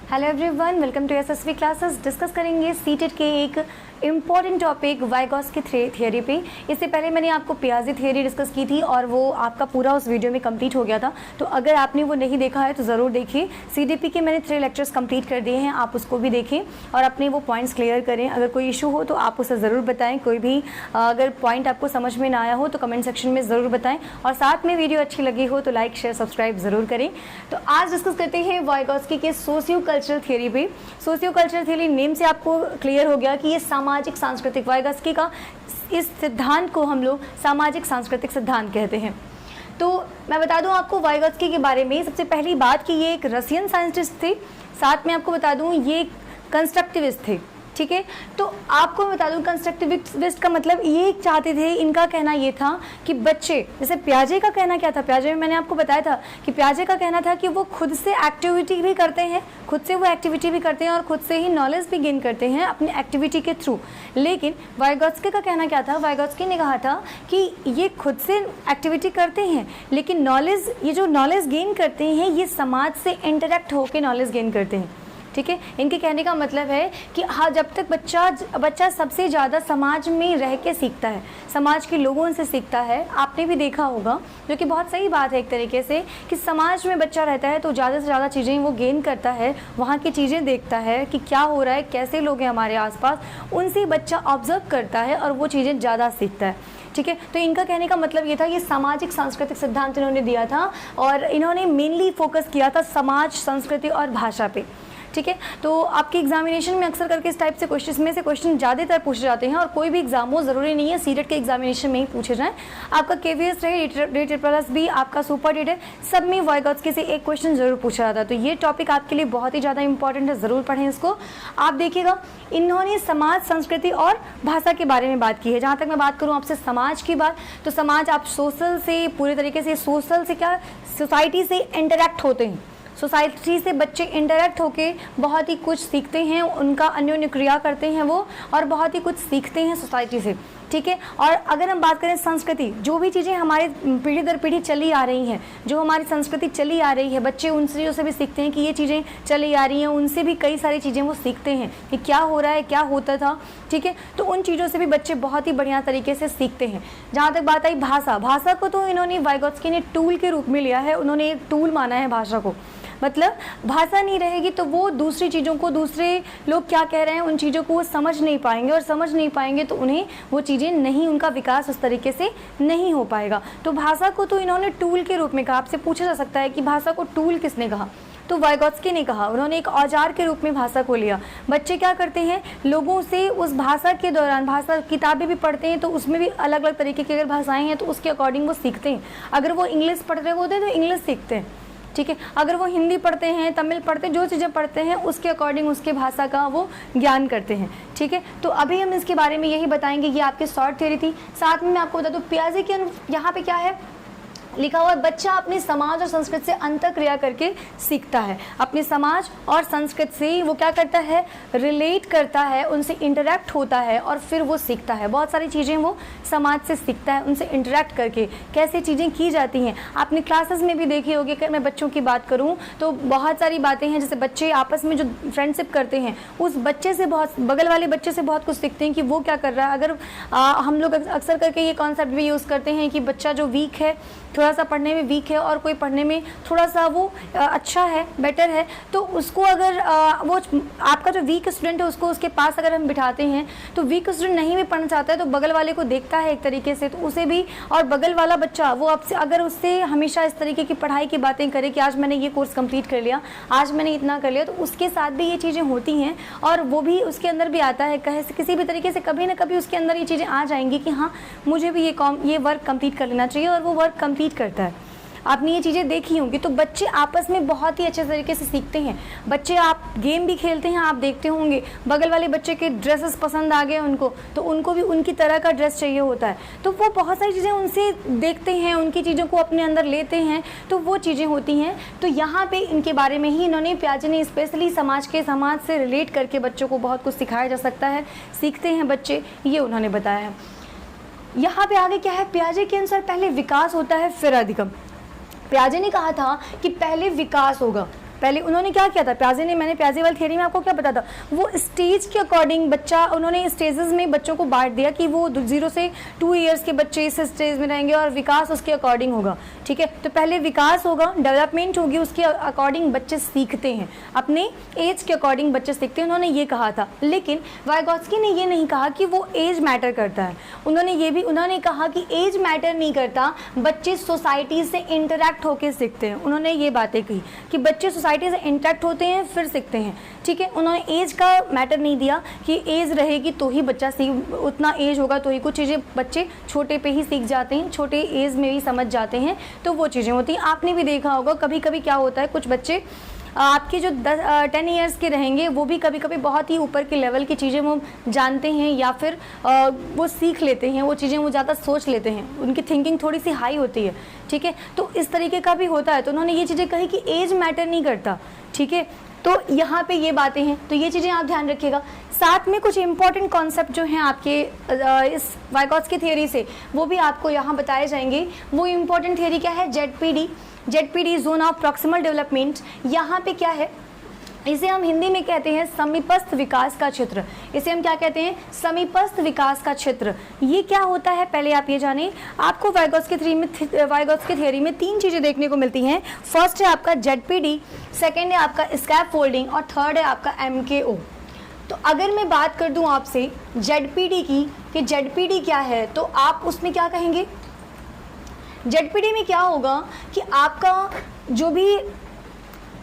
Hello everyone, welcome to SSV classes. Discuss करेंगे CTET के एक इम्पॉर्टेंट टॉपिक वाइगॉत्स्की थ्योरी पे। इससे पहले मैंने आपको पियाजे थ्योरी डिस्कस की थी और वो आपका पूरा उस वीडियो में कंप्लीट हो गया था। तो अगर आपने वो नहीं देखा है तो ज़रूर देखिए। सीडीपी के मैंने 3 लेक्चर्स कंप्लीट कर दिए हैं, आप उसको भी देखें और अपने वो पॉइंट्स क्लियर करें। अगर कोई इशू हो तो आप उसे ज़रूर बताएं। कोई भी अगर पॉइंट आपको समझ में ना आया हो तो कमेंट सेक्शन में ज़रूर बताएं और साथ में वीडियो अच्छी लगी हो तो लाइक शेयर सब्सक्राइब ज़रूर करें। तो आज डिस्कस करते हैं वाइगॉत्स्की के सोशियो कल्चरल थ्योरी पे। सोशियो कल्चरल थ्योरी नेम से आपको क्लियर हो गया कि ये सामाजिक सांस्कृतिक, वाइगॉत्स्की का इस सिद्धांत को हम लोग सामाजिक सांस्कृतिक सिद्धांत कहते हैं। तो मैं बता दूं आपको वाइगॉत्स्की के बारे में। सबसे पहली बात कि ये एक रशियन साइंटिस्ट थे, साथ में आपको बता दूं ये कंस्ट्रक्टिविस्ट थे। ठीक है, तो आपको मैं बता दूं कंस्ट्रक्टिविस्ट का मतलब ये चाहते थे, इनका कहना ये था कि बच्चे, जैसे पियाजे का कहना क्या था, पियाजे में मैंने आपको बताया था कि पियाजे का कहना था कि वो खुद से एक्टिविटी भी करते हैं, खुद से वो एक्टिविटी भी करते हैं और खुद से ही नॉलेज भी गेन करते हैं अपनी एक्टिविटी के थ्रू। लेकिन वाइगॉत्स्की का कहना क्या था, वाइगॉत्स्की ने कहा था कि ये खुद से एक्टिविटी करते हैं लेकिन नॉलेज, ये जो नॉलेज गेन करते हैं ये समाज से इंटरेक्ट होकर नॉलेज गेन करते हैं। ठीक है, इनके कहने का मतलब है कि हाँ, जब तक बच्चा सबसे ज़्यादा समाज में रह के सीखता है, समाज के लोगों से सीखता है। आपने भी देखा होगा, जो कि बहुत सही बात है एक तरीके से, कि समाज में बच्चा रहता है तो ज़्यादा से ज़्यादा चीज़ें वो गेन करता है, वहाँ की चीज़ें देखता है कि क्या हो रहा है, कैसे लोग हैं हमारे आसपास, उनसे बच्चा ऑब्जर्व करता है और वो चीज़ें ज़्यादा सीखता है। ठीक है, तो इनका कहने का मतलब ये था, ये सामाजिक सांस्कृतिक सिद्धांत इन्होंने दिया था और इन्होंने मेनली फोकस किया था समाज, संस्कृति और भाषा पे। ठीक है, तो आपके एग्जामिनेशन में अक्सर करके इस टाइप से क्वेश्चन ज़्यादातर पूछे जाते हैं और कोई भी एग्जाम हो, ज़रूरी नहीं है सीटेट के एग्जामिनेशन में ही पूछे जाएं। आपका केवीएस रहे, DSSS भी, आपका सुपर डेट है, सब में वाइगॉत्स्की से एक क्वेश्चन जरूर पूछा जाता है। तो ये टॉपिक आपके लिए बहुत ही ज़्यादा इंपॉर्टेंट है, ज़रूर पढ़ें इसको। आप देखिएगा, इन्होंने समाज, संस्कृति और भाषा के बारे में बात की है। जहाँ तक मैं बात करूँ आपसे समाज की बात, तो समाज आप सोशल से, पूरे तरीके से सोशल से क्या, सोसाइटी से इंटरेक्ट होते हैं। सोसाइटी से बच्चे इंटरेक्ट होके बहुत ही कुछ सीखते हैं, उनका अन्योन्य क्रिया करते हैं वो, और बहुत ही कुछ सीखते हैं सोसाइटी से। ठीक है, और अगर हम बात करें संस्कृति, जो भी चीज़ें हमारे पीढ़ी दर पीढ़ी चली आ रही हैं, जो हमारी संस्कृति चली आ रही है, बच्चे उन चीज़ों से भी सीखते हैं कि ये चीज़ें चली आ रही हैं, उनसे भी कई सारी चीज़ें वो सीखते हैं कि क्या हो रहा है, क्या होता था। ठीक है, तो उन चीज़ों से भी बच्चे बहुत ही बढ़िया तरीके से सीखते हैं। जहाँ तक बात आई भाषा, भाषा को तो इन्होंने, वाइगॉत्स्की ने टूल के रूप में लिया है, उन्होंने एक टूल माना है भाषा को। मतलब भाषा नहीं रहेगी तो वो दूसरी चीज़ों को, दूसरे लोग क्या कह रहे हैं उन चीज़ों को वो समझ नहीं पाएंगे, और समझ नहीं पाएंगे तो उन्हें वो चीज़ें नहीं, उनका विकास उस तरीके से नहीं हो पाएगा। तो भाषा को तो इन्होंने टूल के रूप में कहा। आपसे पूछा जा सकता है कि भाषा को टूल किसने कहा, तो वाइगॉत्स्की ने कहा। उन्होंने एक औजार के रूप में भाषा को लिया। बच्चे क्या करते हैं, लोगों से उस भाषा के दौरान, भाषा किताबें भी पढ़ते हैं तो उसमें भी अलग अलग तरीके की अगर भाषाएं हैं तो उसके अकॉर्डिंग वो सीखते हैं। अगर वो इंग्लिश पढ़ रहे होते हैं तो इंग्लिश सीखते हैं। ठीक है, अगर वो हिंदी पढ़ते हैं, तमिल पढ़ते हैं, जो चीज़ें पढ़ते हैं उसके अकॉर्डिंग उसके भाषा का वो ज्ञान करते हैं। ठीक है, तो अभी हम इसके बारे में यही बताएंगे। ये आपकी शॉर्ट थ्योरी थी। साथ में मैं आपको बता दूं पियाजे के यहाँ पे क्या है लिखा हुआ, बच्चा अपने समाज और संस्कृति से अंतःक्रिया करके सीखता है। अपने समाज और संस्कृति से वो क्या करता है, रिलेट करता है, उनसे इंटरेक्ट होता है और फिर वो सीखता है। बहुत सारी चीज़ें वो समाज से सीखता है, उनसे इंटरेक्ट करके कैसे चीज़ें की जाती हैं। आपने क्लासेस में भी देखी होगी। अगर मैं बच्चों की बात करूँ तो बहुत सारी बातें हैं, जैसे बच्चे आपस में जो फ्रेंडशिप करते हैं, उस बच्चे से बहुत, बगल वाले बच्चे से बहुत कुछ सीखते हैं कि वो क्या कर रहा है। अगर हम लोग अक्सर करके ये कॉन्सेप्ट भी यूज़ करते हैं कि बच्चा जो वीक है, थोड़ा सा पढ़ने में वीक है और कोई पढ़ने में थोड़ा सा वो अच्छा है, बेटर है, तो उसको अगर वो आपका जो वीक स्टूडेंट है उसको उसके पास अगर हम बिठाते हैं तो वीक स्टूडेंट नहीं भी पढ़ना चाहता है तो बगल वाले को देखता है एक तरीके से, तो उसे भी, और बगल वाला बच्चा वो आपसे अगर उससे हमेशा इस तरीके की पढ़ाई की बातें करे कि आज मैंने ये कोर्स कंप्लीट कर लिया, आज मैंने इतना कर लिया, तो उसके साथ भी ये चीज़ें होती हैं और वो भी उसके अंदर भी आता है, किसी भी तरीके से कभी ना कभी उसके अंदर ये चीज़ें आ जाएंगी कि हाँ मुझे भी ये वर्क कंप्लीट कर लेना चाहिए, और वो वर्क कंप्लीट करता है। आपने ये चीज़ें देखी होंगी। तो बच्चे आपस में बहुत ही अच्छे तरीके से सीखते हैं। बच्चे, आप गेम भी खेलते हैं, आप देखते होंगे, बगल वाले बच्चे के ड्रेसेस पसंद आ गए उनको, तो उनको भी उनकी तरह का ड्रेस चाहिए होता है, तो वो बहुत सारी चीज़ें उनसे देखते हैं, उनकी चीज़ों को अपने अंदर लेते हैं, तो वो चीज़ें होती हैं। तो यहाँ पे इनके बारे में ही इन्होंने, पियाजे ने स्पेशली समाज से रिलेट करके बच्चों को बहुत कुछ सिखाया जा सकता है, सीखते हैं बच्चे, ये उन्होंने बताया है। यहाँ पे आगे क्या है, पियाजे के अनुसार पहले विकास होता है फिर अधिगम। पियाजे ने कहा था कि पहले विकास होगा, पहले उन्होंने क्या किया था, मैंने प्याजे वाली थियरी में आपको क्या बताया था, वो स्टेज के अकॉर्डिंग बच्चा, उन्होंने स्टेजेस में बच्चों को बांट दिया कि वो 0 से 2 ईयर्स के बच्चे इस स्टेज में रहेंगे और विकास उसके अकॉर्डिंग होगा। ठीक है, तो पहले विकास होगा, डेवलपमेंट होगी, उसके अकॉर्डिंग बच्चे सीखते हैं, अपने एज के अकॉर्डिंग बच्चे सीखते हैं, उन्होंने ये कहा था। लेकिन वाइगोत्स्की ने ये नहीं कहा कि वो एज मैटर करता है, उन्होंने कहा कि एज मैटर नहीं करता, बच्चे सोसाइटी से इंटरेक्ट होकर सीखते हैं। उन्होंने ये बातें कही कि बच्चे सोसाइटी से इंटरेक्ट होते हैं फिर सीखते हैं। ठीक है, उन्होंने एज का मैटर नहीं दिया कि एज रहेगी तो ही बच्चा सीख, उतना एज होगा तो ही, कुछ चीज़ें बच्चे छोटे पे ही सीख जाते हैं, छोटे एज में भी समझ जाते हैं, तो वो चीज़ें होती हैं। आपने भी देखा होगा कभी कभी क्या होता है, कुछ बच्चे आपके जो 10 ईयर्स के रहेंगे वो भी कभी कभी बहुत ही ऊपर के लेवल की चीज़ें वो जानते हैं या फिर वो सीख लेते हैं, वो चीज़ें वो ज़्यादा सोच लेते हैं, उनकी थिंकिंग थोड़ी सी हाई होती है। ठीक है, तो इस तरीके का भी होता है। तो उन्होंने ये चीज़ें कही कि एज मैटर नहीं करता। ठीक है, तो यहाँ पे ये बातें हैं, तो ये चीज़ें आप ध्यान रखिएगा। साथ में कुछ इंपॉर्टेंट कॉन्सेप्ट जो हैं आपके इस वाइगोत्स्की थियरी से, वो भी आपको यहाँ बताए जाएंगे। वो इंपॉर्टेंट थियरी क्या है, ZPD zone of proximal development. यहाँ पे क्या है, इसे हम हिंदी में कहते हैं समीपस्थ विकास का क्षेत्र। इसे हम क्या कहते हैं, समीपस्थ विकास का क्षेत्र। ये क्या होता है पहले आप ये जानें। आपको वाइगोत्स्की थियरी में 3 चीज़ें देखने को मिलती हैं। फर्स्ट है आपका जेडपीडी, सेकेंड है आपका स्कैफोल्डिंग और थर्ड है आपका MKO। तो अगर मैं बात कर दूं आपसे जेडपीडी की कि जेडपीडी क्या है, तो आप उसमें क्या कहेंगे। जेडपीडी में क्या होगा कि आपका जो भी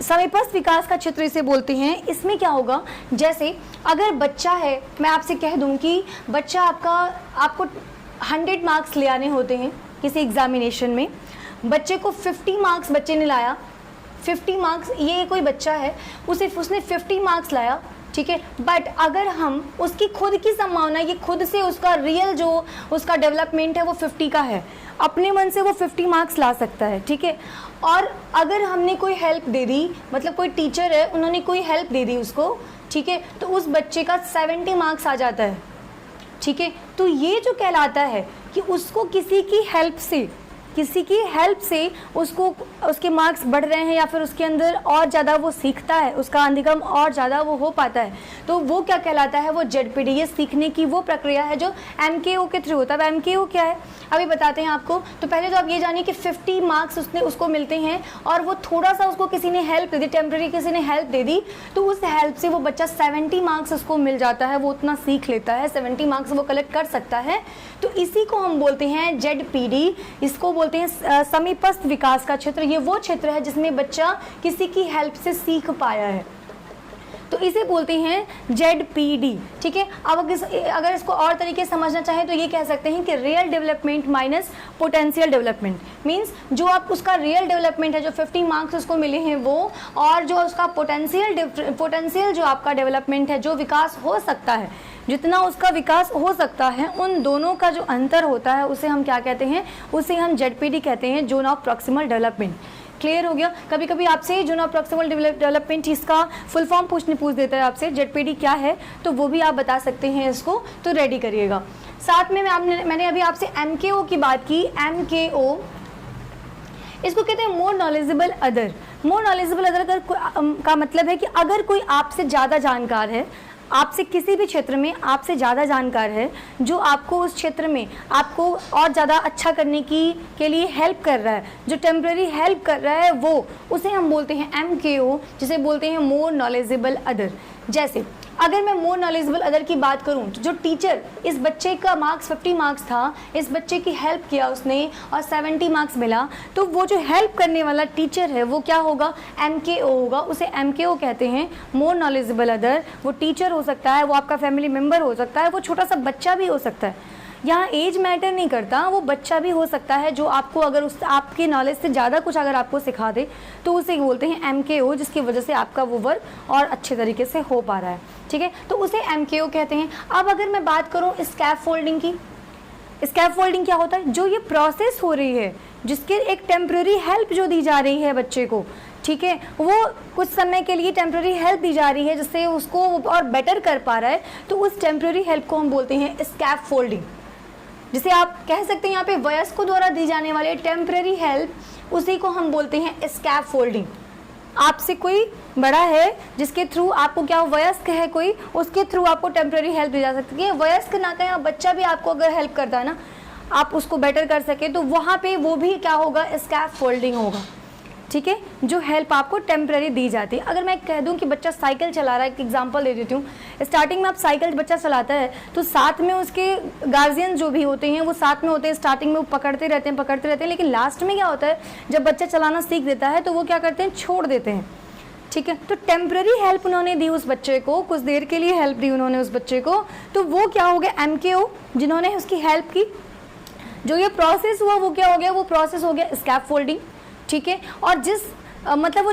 समीपस्थ विकास का क्षेत्र इसे बोलते हैं, इसमें क्या होगा, जैसे अगर बच्चा है, मैं आपसे कह दूं कि बच्चा आपको 100 मार्क्स ले आने होते हैं किसी एग्जामिनेशन में, बच्चे को 50 मार्क्स बच्चे ने लाया, 50 मार्क्स, ये कोई बच्चा है उसने 50 मार्क्स लाया। ठीक है, बट अगर हम उसकी खुद की संभावना, ये खुद से उसका रियल जो उसका डेवलपमेंट है वो 50 का है, अपने मन से वो 50 मार्क्स ला सकता है। ठीक है, और अगर हमने कोई हेल्प दे दी, मतलब कोई टीचर है उन्होंने कोई हेल्प दे दी उसको, ठीक है, तो उस बच्चे का 70 मार्क्स आ जाता है। ठीक है, तो ये जो कहलाता है कि उसको किसी की हेल्प से उसको उसके मार्क्स बढ़ रहे हैं या फिर उसके अंदर और ज़्यादा वो सीखता है, उसका अधिगम और ज़्यादा वो हो पाता है, तो वो क्या कहलाता है, वो जेडपीडी। ये सीखने की वो प्रक्रिया है जो MKO के थ्रू होता है। अब MKO क्या है अभी बताते हैं आपको। तो पहले तो आप ये जानिए कि 50 मार्क्स उसको मिलते हैं और वो थोड़ा सा उसको किसी ने हेल्प दे दी, टेम्प्रेरी किसी ने हेल्प दे दी, तो उस हेल्प से वो बच्चा 70 मार्क्स उसको मिल जाता है, वो उतना सीख लेता है, 70 मार्क्स वो कलेक्ट कर सकता है। तो इसी को हम बोलते हैं जेडपीडी, इसको बोलते हैं समीपस्थ विकास का क्षेत्र। ये वो क्षेत्र है जिसमें बच्चा किसी की हेल्प से सीख पाया है, तो इसे बोलते हैं जेडपीडी। ठीक है, अब अगर इसको और तरीके से समझना चाहें तो ये कह सकते हैं कि real development minus potential development. Means जो आप उसका रियल डेवलपमेंट है, जो 50 मार्क्स उसको मिले हैं वो, और जो उसका पोटेंशियल जो आपका डेवलपमेंट है, जो विकास हो सकता है, जितना उसका विकास हो सकता है, उन दोनों का जो अंतर होता है उसे हम क्या कहते हैं, उसे हम जेडपीडी कहते हैं, zone of proximal development. Clear हो गया। कभी कभी आपसे जोन ऑफ प्रॉक्सिमल डेवलपमेंट इसका फुल फॉर्म पूछ देता है आपसे, जेडपीडी क्या है, तो वो भी आप बता सकते हैं इसको, तो रेडी करिएगा। साथ में मैंने अभी आपसे MKO की बात की। MKO इसको कहते हैं more knowledgeable other. More knowledgeable other का मतलब है कि अगर कोई आपसे ज़्यादा जानकार है, आपसे किसी भी क्षेत्र में आपसे ज़्यादा जानकार है, जो आपको उस क्षेत्र में आपको और ज़्यादा अच्छा करने के लिए हेल्प कर रहा है, जो टेम्परेरी हेल्प कर रहा है, वो उसे हम बोलते हैं MKO, जिसे बोलते हैं मोर नॉलेजेबल अदर। जैसे अगर मैं मोर नॉलेजेबल अदर की बात करूं, तो जो टीचर, इस बच्चे का मार्क्स 50 मार्क्स था, इस बच्चे की हेल्प किया उसने और 70 मार्क्स मिला, तो वो जो हेल्प करने वाला टीचर है वो क्या होगा, MKO होगा, उसे MKO कहते हैं, मोर नॉलेजेबल अदर। वो टीचर हो सकता है, वो आपका फैमिली मेम्बर हो सकता है, वो छोटा सा बच्चा भी हो सकता है, यहाँ एज मैटर नहीं करता, वो बच्चा भी हो सकता है जो आपको अगर उस आपके नॉलेज से ज़्यादा कुछ अगर आपको सिखा दे, तो उसे बोलते हैं MKO, जिसकी वजह से आपका वो वर्क और अच्छे तरीके से हो पा रहा है। ठीक है, तो उसे MKO कहते हैं। अब अगर मैं बात करूँ स्कैफोल्डिंग की, स्कैफोल्डिंग क्या होता है, जो ये प्रोसेस हो रही है, जिसके एक टेम्प्रेरी हेल्प जो दी जा रही है बच्चे को, ठीक है, वो कुछ समय के लिए टेम्प्रेरी हेल्प दी जा रही है जिससे उसको और बेटर कर पा रहा है, तो उस टेम्प्रेरी हेल्प को हम बोलते हैं स्कैफोल्डिंग। जिसे आप कह सकते हैं यहाँ पे वयस्कों द्वारा दी जाने वाले टेम्परेरी हेल्प, उसी को हम बोलते हैं स्कैफोल्डिंग। आपसे कोई बड़ा है जिसके थ्रू आपको क्या वयस्क है कोई, उसके थ्रू आपको टेम्प्रेरी हेल्प दी जा सकती है। वयस्क ना कहें, बच्चा भी आपको अगर हेल्प करता है ना, आप उसको बेटर कर सके, तो वहाँ पे वो भी क्या होगा, स्कैफोल्डिंग होगा, ठीक है, जो हेल्प आपको टेम्प्रेरी दी जाती है। अगर मैं कह दूं कि बच्चा साइकिल चला रहा है, एक एग्जांपल दे देती हूँ, स्टार्टिंग में आप साइकिल बच्चा चलाता है तो साथ में उसके गार्जियन जो भी होते हैं वो साथ में होते हैं, स्टार्टिंग में वो पकड़ते रहते हैं, लेकिन लास्ट में क्या होता है, जब बच्चा चलाना सीख देता है तो वो क्या करते हैं, छोड़ देते हैं, ठीक है। तो टेम्प्रेरी हेल्प उन्होंने दी उस बच्चे को, कुछ देर के लिए हेल्प दी उन्होंने उस बच्चे को, तो वो क्या हो गया, MKO, जिन्होंने उसकी हेल्प की। जो ये प्रोसेस हुआ वो क्या हो गया, वो प्रोसेस हो गया स्कैफोल्डिंग, ठीक है। और जिस मतलब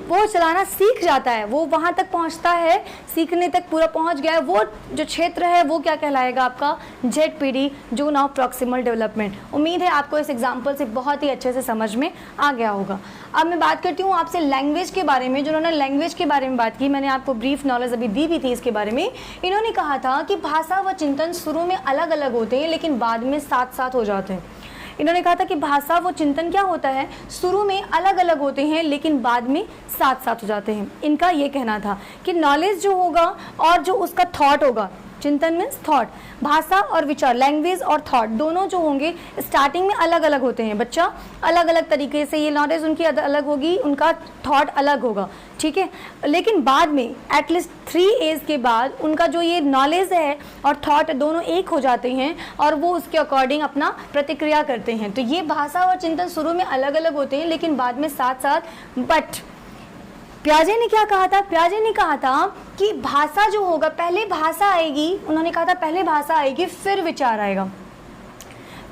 वो चलाना सीख जाता है, वो वहाँ तक पहुँचता है, सीखने तक पूरा पहुँच गया है, वो जो क्षेत्र है वो क्या कहलाएगा आपका, ZPD, zone of proximal development. उम्मीद है आपको इस एग्जांपल से बहुत ही अच्छे से समझ में आ गया होगा। अब मैं बात करती हूँ आपसे लैंग्वेज के बारे में। जिन्होंने लैंग्वेज के बारे में बात की, मैंने आपको ब्रीफ नॉलेज अभी दी भी थी इसके बारे में। इन्होंने कहा था कि भाषा व चिंतन शुरू में अलग अलग होते हैं लेकिन बाद में साथ साथ हो जाते हैं। इन्होंने कहा था कि भाषा व चिंतन क्या होता है, शुरू में अलग अलग होते हैं लेकिन बाद में साथ साथ हो जाते हैं। इनका ये कहना था कि नॉलेज जो होगा और जो उसका थॉट होगा, चिंतन मीन्स थॉट, भाषा और विचार, लैंग्वेज और थॉट दोनों जो होंगे स्टार्टिंग में अलग अलग होते हैं। बच्चा अलग अलग तरीके से, ये नॉलेज उनकी अलग होगी, उनका थॉट अलग होगा, ठीक है। लेकिन बाद में एटलीस्ट 3 एज के बाद उनका जो ये नॉलेज है और थॉट दोनों एक हो जाते हैं और वो उसके अकॉर्डिंग अपना प्रतिक्रिया करते हैं। तो ये भाषा और चिंतन शुरू में अलग अलग होते हैं लेकिन बाद में साथ साथ। बट प्याजे ने क्या कहा था, प्याजे ने कहा था कि भाषा जो होगा, पहले भाषा आएगी, उन्होंने कहा था पहले भाषा आएगी फिर विचार आएगा।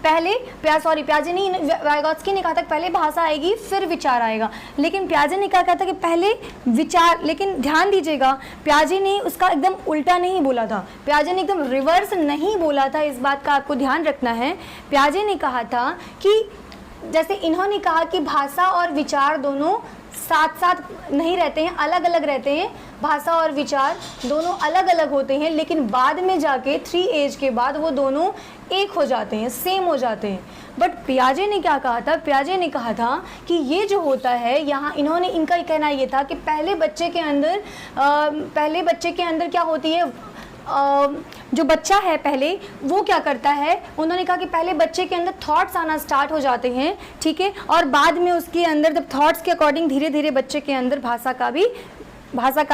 प्याजे नहीं, वाइगॉत्स्की ने कहा था पहले भाषा आएगी फिर विचार आएगा, लेकिन प्याजे ने क्या कहा था कि पहले विचार। लेकिन ध्यान दीजिएगा, प्याजे ने उसका एकदम उल्टा नहीं बोला था, प्याजे ने एकदम रिवर्स नहीं बोला था, इस बात का आपको ध्यान रखना है। प्याजे ने कहा था कि जैसे इन्होंने कहा कि भाषा और विचार दोनों साथ साथ नहीं रहते हैं, अलग अलग रहते हैं, भाषा और विचार दोनों अलग अलग होते हैं, लेकिन बाद में जाके 3 एज के बाद वो दोनों एक हो जाते हैं, सेम हो जाते हैं। बट पियाजे ने क्या कहा था, पियाजे ने कहा था कि ये जो होता है यहाँ, इनका कहना ये था कि पहले बच्चे के अंदर क्या होती है, जो बच्चा है पहले वो क्या करता है, उन्होंने कहा कि पहले बच्चे के अंदर थॉट्स आना स्टार्ट हो जाते हैं, ठीक है, और बाद में उसके अंदर जब थॉट्स के अकॉर्डिंग धीरे धीरे बच्चे के अंदर भाषा का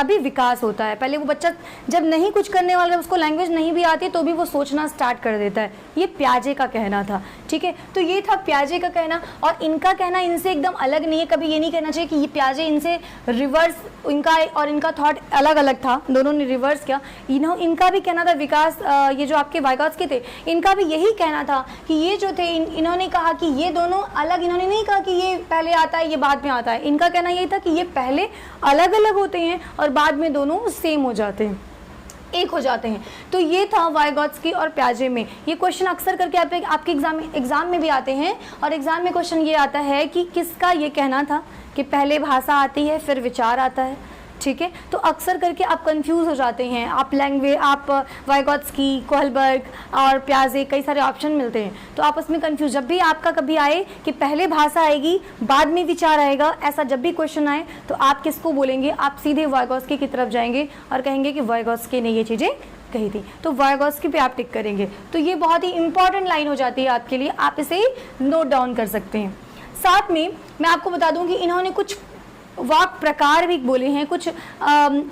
भी विकास होता है। पहले वो बच्चा जब नहीं कुछ करने वाला, उसको लैंग्वेज नहीं भी आती तो भी वो सोचना स्टार्ट कर देता है। ये प्याजे का कहना था, ठीक है। तो ये था प्याजे का कहना, और इनका कहना इनसे एकदम अलग नहीं है। कभी ये नहीं कहना चाहिए कि ये प्याजे इनसे रिवर्स, इनका थॉट अलग अलग था, दोनों ने रिवर्स किया। इनका भी कहना था विकास, ये जो आपके वाइगॉत्स्की थे, इनका भी यही कहना था कि ये जो थे इन्होंने कहा कि ये दोनों अलग, इन्होंने नहीं कहा कि ये पहले आता है ये बाद में आता है। इनका कहना यही था कि ये पहले अलग अलग होते हैं और बाद में दोनों सेम हो जाते हैं, एक हो जाते हैं। तो ये था वाइगॉत्स्की और प्याजे में। ये क्वेश्चन अक्सर करके आपके एग्जाम में भी आते हैं, और एग्जाम में क्वेश्चन ये आता है कि किसका ये कहना था कि पहले भाषा आती है फिर विचार आता है, ठीक है। तो अक्सर करके आप कंफ्यूज हो जाते हैं, आप वाइगॉत्स्की, कोहलबर्ग और प्याजे, कई सारे ऑप्शन मिलते हैं, तो आप उसमें कंफ्यूज। जब भी आपका कभी आए कि पहले भाषा आएगी बाद में विचार आएगा, ऐसा जब भी क्वेश्चन आए तो आप किसको बोलेंगे, आप सीधे वाइगॉत्स्की की तरफ जाएंगे और कहेंगे कि वाइगॉत्स्की ने ये चीज़ें कही थी, तो वाइगॉत्स्की पे आप टिक करेंगे। तो ये बहुत ही इंपॉर्टेंट लाइन हो जाती है आपके लिए, आप इसे नोट डाउन कर सकते हैं। साथ में मैं आपको बता दूं कि इन्होंने कुछ वाक प्रकार भी बोले हैं, कुछ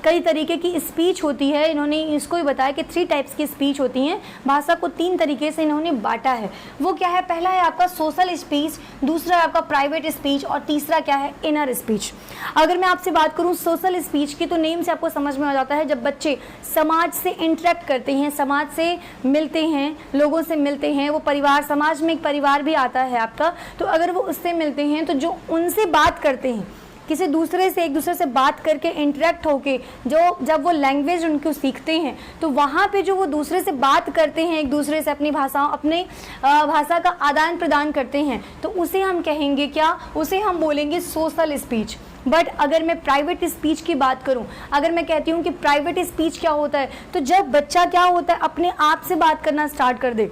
कई तरीके की स्पीच होती है। इन्होंने इसको भी बताया कि 3 टाइप्स की स्पीच होती हैं। भाषा को 3 तरीके से इन्होंने बांटा है। वो क्या है, पहला है आपका सोशल स्पीच, दूसरा है आपका प्राइवेट स्पीच, और तीसरा क्या है, इनर स्पीच। अगर मैं आपसे बात करूं सोशल स्पीच की, तो नेम से आपको समझ में आ जाता है, जब बच्चे समाज से इंटरेक्ट करते हैं, समाज से मिलते हैं, लोगों से मिलते हैं, वो परिवार, समाज में एक परिवार भी आता है आपका, तो अगर वो उससे मिलते हैं तो जो उनसे बात करते हैं, किसी दूसरे से, एक दूसरे से बात करके इंटरेक्ट होके जब वो लैंग्वेज उनको सीखते हैं, तो वहाँ पे जो वो दूसरे से बात करते हैं, एक दूसरे से अपनी भाषा का आदान प्रदान करते हैं, तो उसे हम कहेंगे क्या, उसे हम बोलेंगे सोशल स्पीच। बट अगर मैं प्राइवेट स्पीच की बात करूं, अगर मैं कहती हूं कि प्राइवेट स्पीच क्या होता है, तो जब बच्चा क्या होता है, अपने आप से बात करना स्टार्ट कर दे,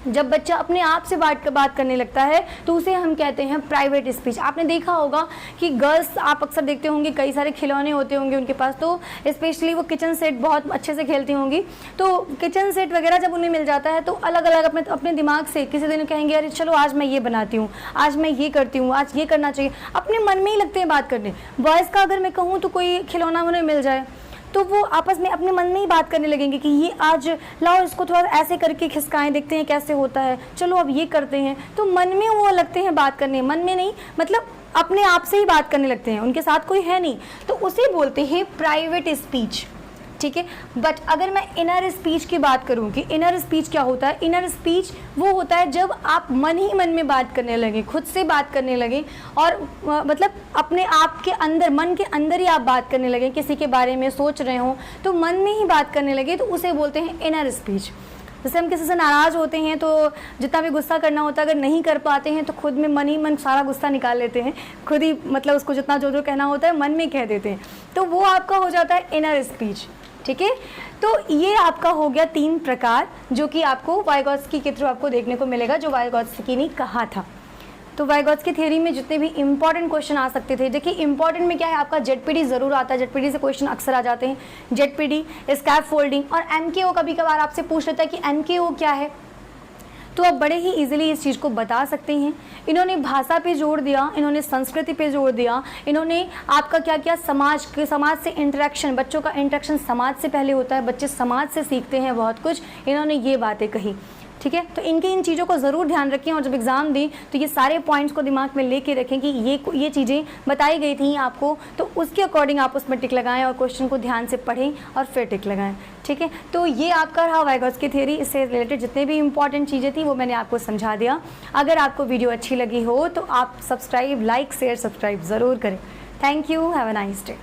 जब बच्चा अपने आप से बात करने लगता है तो उसे हम कहते हैं प्राइवेट स्पीच। आपने देखा होगा कि गर्ल्स, आप अक्सर देखते होंगे कई सारे खिलौने होते होंगे उनके पास, तो स्पेशली वो किचन सेट बहुत अच्छे से खेलती होंगी, तो किचन सेट वगैरह जब उन्हें मिल जाता है तो अलग अलग अपने दिमाग से किसी दिन कहेंगे अरे चलो आज मैं ये बनाती हूँ, आज मैं ये करती हूँ, आज ये करना चाहिए, अपने मन में ही लगते हैं बात करने। बॉयज़ का अगर मैं कहूँ तो कोई खिलौना उन्हें मिल जाए तो वो आपस में अपने मन में ही बात करने लगेंगे कि ये आज लाओ इसको थोड़ा ऐसे करके खिसकाएं, देखते हैं कैसे होता है, चलो अब ये करते हैं। तो मन में वो लगते हैं बात करने, मन में नहीं, मतलब अपने आप से ही बात करने लगते हैं, उनके साथ कोई है नहीं, तो उसे बोलते हैं प्राइवेट स्पीच। ठीक है, बट अगर मैं इनर स्पीच की बात करूं कि इनर स्पीच क्या होता है, इनर स्पीच वो होता है जब आप मन ही मन में बात करने लगे, खुद से बात करने लगे, और मतलब अपने आप के अंदर, मन के अंदर ही आप बात करने लगे, किसी के बारे में सोच रहे हो तो मन में ही बात करने लगे, तो उसे बोलते हैं इनर स्पीच। जैसे हम किसी से नाराज़ होते हैं तो जितना भी गुस्सा करना होता है अगर नहीं कर पाते हैं तो खुद में मन ही मन सारा गुस्सा निकाल लेते हैं, खुद ही मतलब उसको जितना जो जो कहना होता है मन में कह देते हैं, तो वो आपका हो जाता है इनर स्पीच। ठीक है, तो ये आपका हो गया 3 प्रकार जो कि आपको वाइगोत्स्की के थ्रू आपको देखने को मिलेगा, जो वाइगोत्स्की ने कहा था। तो वाइगोत्स्की थ्योरी में जितने भी इंपॉर्टेंट क्वेश्चन आ सकते थे, देखिए इंपॉर्टेंट में क्या है, आपका जेडपीडी ज़रूर आता है, जेडपीडी से क्वेश्चन अक्सर आ जाते हैं, जेडपीडी, स्कैप फोल्डिंग, और एमकेओ कभी कभार आपसे पूछ लेता है कि एमकेओ क्या है, तो आप बड़े ही इजीली इस चीज़ को बता सकते हैं। इन्होंने भाषा पे जोड़ दिया, इन्होंने संस्कृति पे जोड़ दिया, इन्होंने आपका क्या किया, समाज से इंटरेक्शन, बच्चों का इंटरेक्शन समाज से पहले होता है, बच्चे समाज से सीखते हैं बहुत कुछ, इन्होंने ये बातें कही। ठीक है, तो इनकी इन चीज़ों को ज़रूर ध्यान रखें और जब एग्ज़ाम दें तो ये सारे पॉइंट्स को दिमाग में लेके रखें कि ये चीज़ें बताई गई थी आपको, तो उसके अकॉर्डिंग आप उसमें टिक लगाएं और क्वेश्चन को ध्यान से पढ़ें और फिर टिक लगाएं। ठीक है, तो ये आपका रहा वाइगोत्स्की थ्योरी, इससे रिलेटेड जितने भी इंपॉर्टेंट चीज़ें थी वो मैंने आपको समझा दिया। अगर आपको वीडियो अच्छी लगी हो तो आप सब्सक्राइब, लाइक, शेयर, सब्सक्राइब ज़रूर करें। Thank you, have a nice day.